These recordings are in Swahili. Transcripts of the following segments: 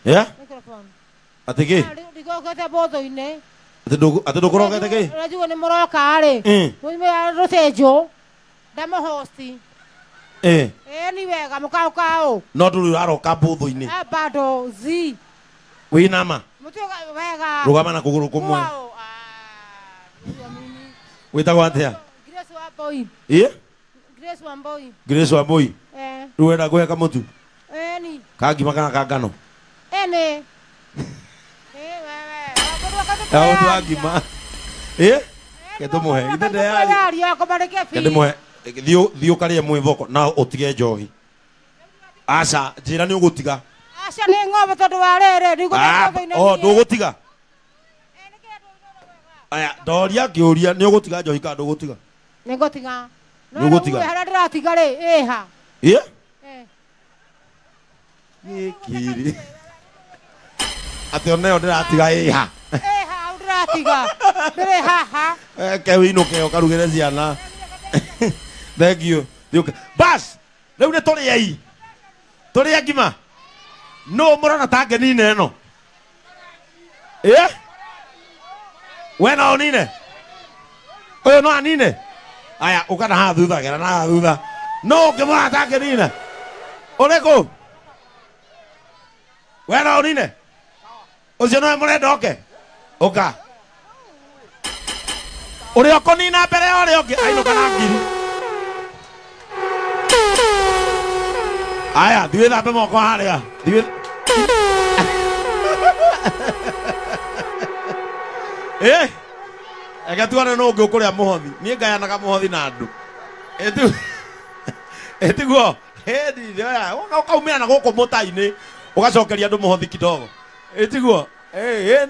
Yeah? Atiki? Ndikokete botho-ini. Ati ndukurogete ki? Rajua ni moroka ari. Muime rotejo. Damo hosti. Ni wega mukao. No tuli aroka botho-ini. Bado zi. Winama. Mutuga wega. Rugama na kuguru kumwe. Witagwo atia? Grace Wambui. Grace Wambui. Grace Wambui. Ruwenda kuheka mutu. Ni. Kangima kana kangano. Wewe. Watu agima. Keto muhe. Itende yari. Keto muhe. Thio karie mwivoko na utige njohi. Aca njira ni ugutiga. Aca ni ng'ombe tondu wa rere ndugutiga. Aya ndoria kiuria ni ugutiga njohi ka ndugutiga. Ni ngutiga. Ni ugutiga. Hara ndiratiga ri ha. Kiri. Ati oneo ndiratiga ha. Ndiratiga. Ndire haha. Kewino keo karugire ciana. Thank you. Bas. Riu ni turi ei. Turi agima. No murona tage ni neno. Wena onine. Oyo no anine. Aya ukana ha thutha gera na thutha. No kemura tage ni ne. Oreko. Wena onine. Ucio no murenda oke. Oka. Uri okoni na mbere ori oke. Aino kana ngiri. Aya, thiwe thambe moko haria. Thiwe. Ega tuane no ngi ukuria muhothi. Nie ngayanaga muhothi na andu. Etiguo. Hedi ya. Ukaumira na guku mutai-ini. Ugacokeria andu muhothi kidogo. Etiguo.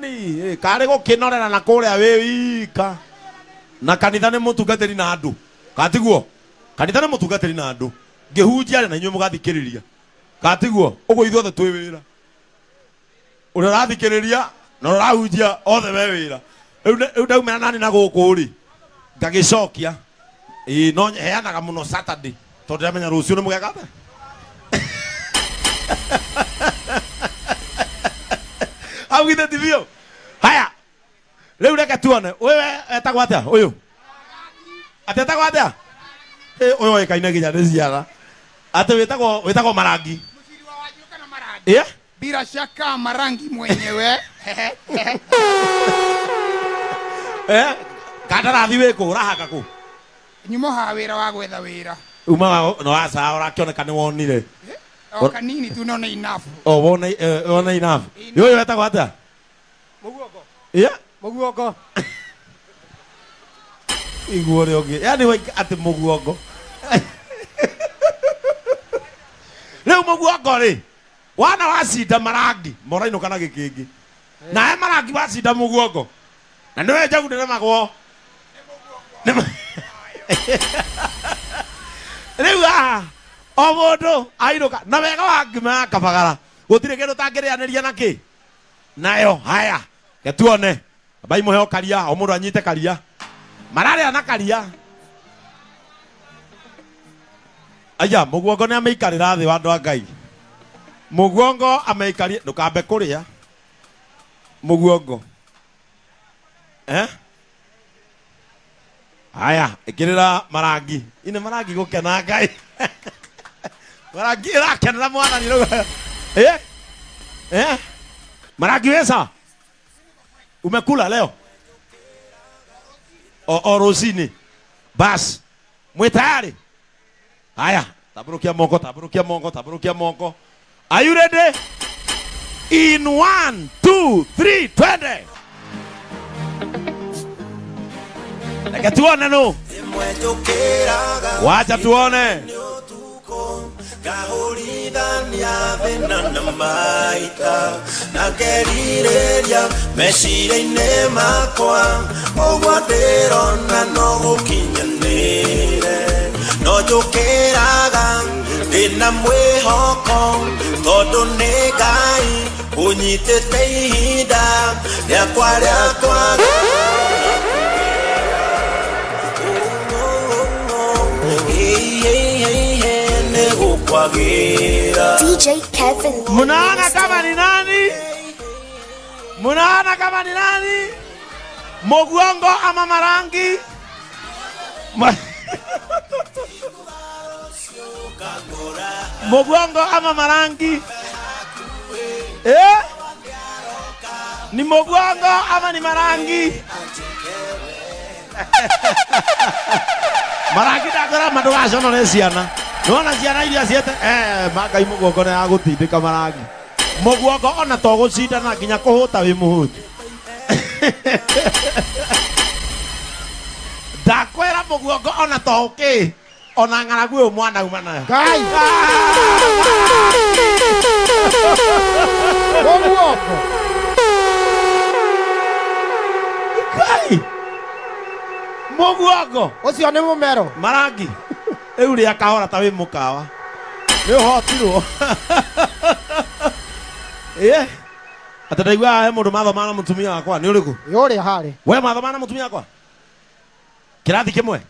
Ni kare gukinorera na kuria wi wika. Na kanitha ni mutungatiri na andu. Katiguo. Kanitha ni mutungatiri na andu. Ngihunjia na inyuĩ mugathikĩrĩria. Katiguo, ũguo ithuothe twĩ wĩra. Ũrĩa ũrathikĩrĩria na ũrahunjia othe we wĩra. Rĩu ndaumĩra nani na gũkũ rĩ, ngagĩcokia. No heanaga mũno Saturday tondũ ndĩramenya rũciũ nĩ mũgegate. Augĩte ti biũ. Haya, rĩu reke tuone. Wewe etagwo atĩa ũyũ? Ati etagwo atĩa? Ũyũ oĩkaine nginya nĩ ciana. Ate wetagwo Marangi. Mshiri wa wajuka na Marangi. Bila shaka Marangi mwenyewe. Kandarathi wiko urahaka ku. Nyumo ha wira wa gwetha wira. Uma no asa urakioneka ni wonire. Kanini tu no enough. Wona enough. Yo wetagwo atia? Muguongo. Muguongo. Iguo ri ongi. Yani ati muguongo. Leo muguongo ri. Wana wacinda Marangi. Moraino kana gikingi. Na Marangi wacinda muguongo. Na niwe njagu ndiremagwo. Leo o mundu airuka na wega wa ngima kabagara. Gutire kindu tangirianiria naki. Nayo haya. Getuone. Bai muheo karia o mundu anyite karia. Marare na karia. Aya muguongo ni ameikarira thi wa andu a Ngai. Muguongo ameikaria ndukambe kuria. Muguongo. Aya ikirira Marangi. Ine Marangi gukena Ngai. Marangi rakena mwana ni ruga. Marangi wesa. Umekula leo? O rosini. Bas. Mwe tayari? Haya, taburukia mongo, taburukia mongo, taburukia mongo. Are you ready? In 1, 2, 3, 20. Leka tuone no. Wacha tuone. Kahulidhania vena na maika na kerireria meciria-inĩ makwa ũguo ndĩrona no gũkinyanĩre no njũkĩraga ndĩna mwĩhoko tondũ nĩ Ngai ũnyitĩte ihinda rĩakwa rĩa kwaga DJ Kevin. Munaona kama ni nani? Munaona kama ni nani? Mugongo ama Marangi? Mugongo ama Marangi? Ni Mugongo ama ni Marangi? Marangi ndakora madugaco no ne ciana. Nona ciana iria ciete makai Mugongo ne agutindika Marangi. Mugongo ona to gucindana nginya kuhuta wi muhutu. Ndakwera Mugongo ona to ki ona ng'aragu uyu mwana uma nayo. Ngai. Mugongo. Ngai. Mugongo. Ucio ni mumero. Marangi. Riu ria kahora ta wi mukawa. Ni uhotirwo. Atadaigua he mundu mathoma na mutumia wakwa ni uriku? Yuri hari. We mathoma na mutumia wakwa? Kirathi kimwe.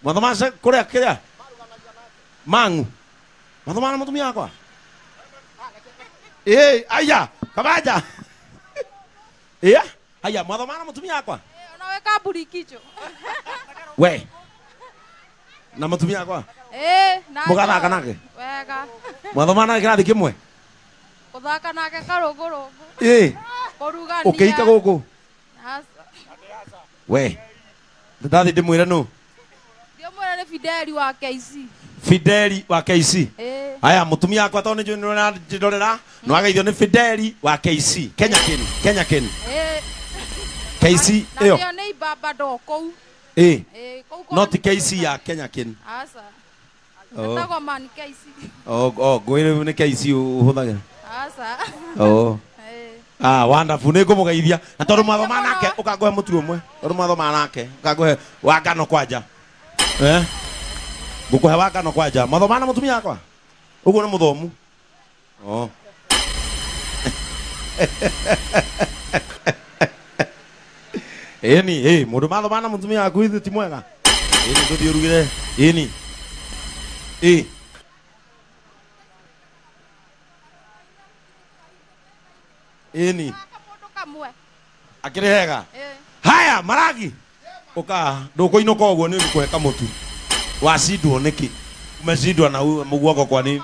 Mathoma kuria kiria? Mangu. Mathoma na mutumia wakwa? Aya, kabaja. Aya, mathoma na mutumia wakwa? Unaweka burikicho. We. Na mutumia wakwa? Na. Mugathaka nake? Wega. Mathoma na kirathi kimwe? Kuthaka nake karuguru. Kurugania. Ukihika guku? Asa. We. Ndathi ndimwire nu? Ndimwire ni Fideli wa KC. Fideli wa KC. Aya mutumia wakwa to ni ndorera no agaithio ni Fideli wa KC. Kenya Ken. KC iyo. Na ni baba doko. Not KC ya Kenya Ken. Asa. Ndagwa man KC. Gwire ni KC uhuthagira. Asa. Wonderful ni ngumugeithia na tondu mathoma nake ukanguhe mutu umwe tondu mathoma nake ukanguhe wa ngano kwanja ngukuhe wa ngano kwanja mathoma na mutumia wakwa uguo ni muthomu ni mundu mathoma na mutumia waku ithu ti mwega ni nduthi urugire ni Ini. Akirehega. Haya Marangi. Uka ndukuinuka uguo ni kuheka mutu. Wacindwo niki? Umecindwa na Mugongo kwa nini?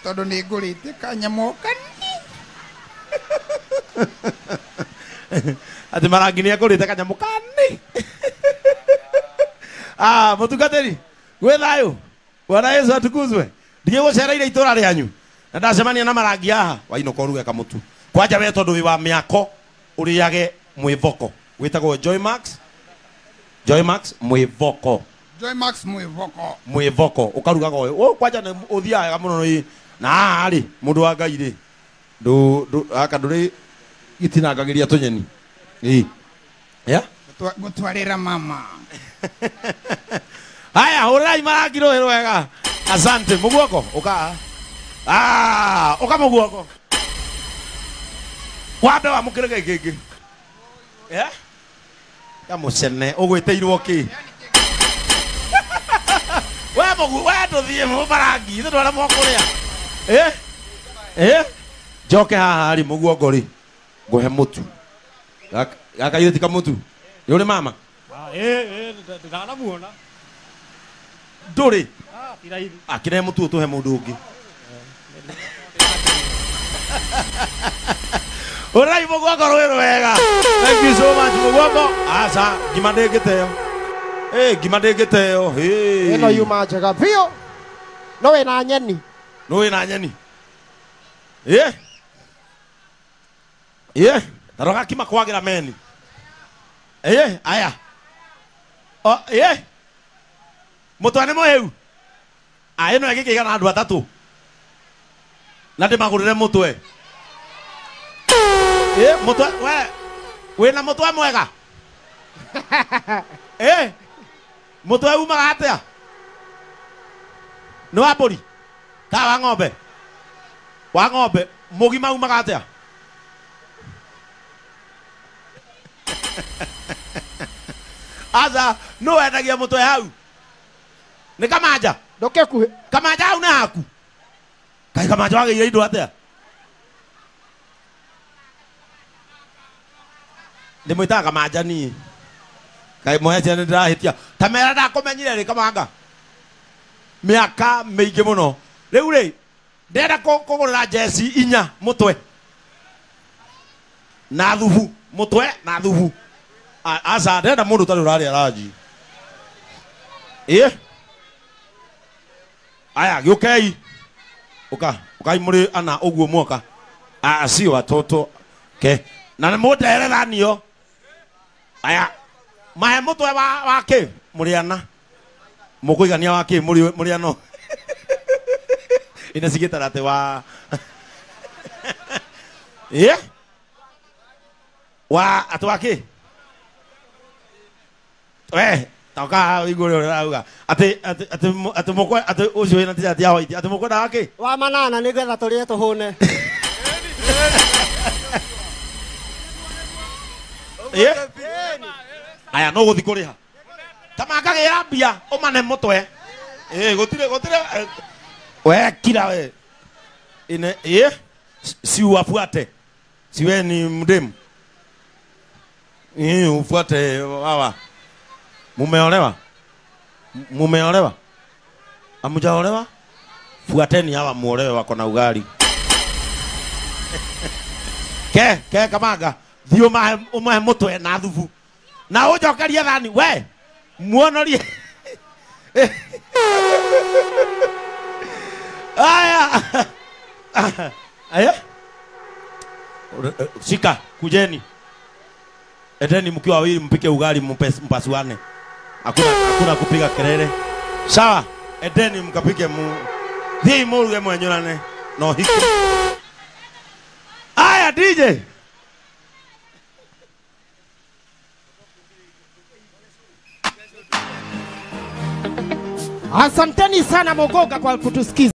Tondu ni ngurite kanyamu kani. Ati Marangi ni ngurite kanyamu kani. Mutungatiri. Gwe thayo. Bwana Yesu atukuzwe. Ndiye gucereire itura rianyu. Na ndacemania na Marangi haha. Wainuka uruge kamutu. Kwanja we tondu wi wa miako uriage mwivoko witagwo Joy Max mwivoko ukarugaga uyu kwanja ni uthiaga muno ni na ari mundu wa Ngai ri aka nduri gitinangagiria tunyeni gutwarira mama haya hurai Marangi rohe wega asante Mugongo uka Mugongo wambe wa mukirege gigi ya mucene ugwiteirwo ki we nduthie Marangi ithu ndwara mwakuria njoke haha ri Mugongo ri nguhe mutu gaka ithu tika mutu yuri mama ndanamuona nduri tiraithi akire mutu tuhe mundu ungi Urai Mugongo rwero wega. Thank you so much Mugongo. Asa gimadegiteo. Gimadegiteo. Eno yuma njega pio. No we na nyeni. Taroga kima kwagira meni. Aya. Mutwane moheu. Eno yake na andu atatu. Na ndimagurire mutwe. Mutwe we na mutwe mwega. Mutwe uma atia. No abori. Ka wa ng'ombe. Wa ng'ombe mugima uma atia. Aza no endagia mutwe hau. Ni kamanja. Ndoke kuhe. Kamanja hau na haku. Kai kamanja wage indo atia. ndimwitaga majani kai moya cyane ndahitia tamera ndakomenyire ri Kamanga miaka meige muno riu ri ndenda kugurira jesi inya mutwe na thubu mutwe na thubu asa ndenda mundu tari urari araji aya giukei ukai muri ana uguo mwoka si watoto ke na nä må ndere thanio aya mahe må twe wa kä må rä ana må kå igania wa kä må rä ano ina cigä taratä wa wa atä wa kä we tauka igå rä å rä rauga atä må kwe atä å cio wä na tä atiahoiti atä må kwendaga kä wa manana nä getha tå rä e tå hå ne aya no guthi kuriha tamakagira mbia umane mutwe gutire we kira we ine si uwafuate siwe ni mdemu ufuate wawa mumeolewa amujaolewa fuateni hawa muolewe wako na ugali ke Kamanga thio umahe mutwe na thubu na ujokerie thani we muonorie aya shika kujeni edeni mkiwa wawili mpike ugali mpasuane hakuna kupiga kelele sawa edeni mkapike thi muruge mwenyurane no hiki aya DJ asanteni sana Mogoga kwa kutusikiza.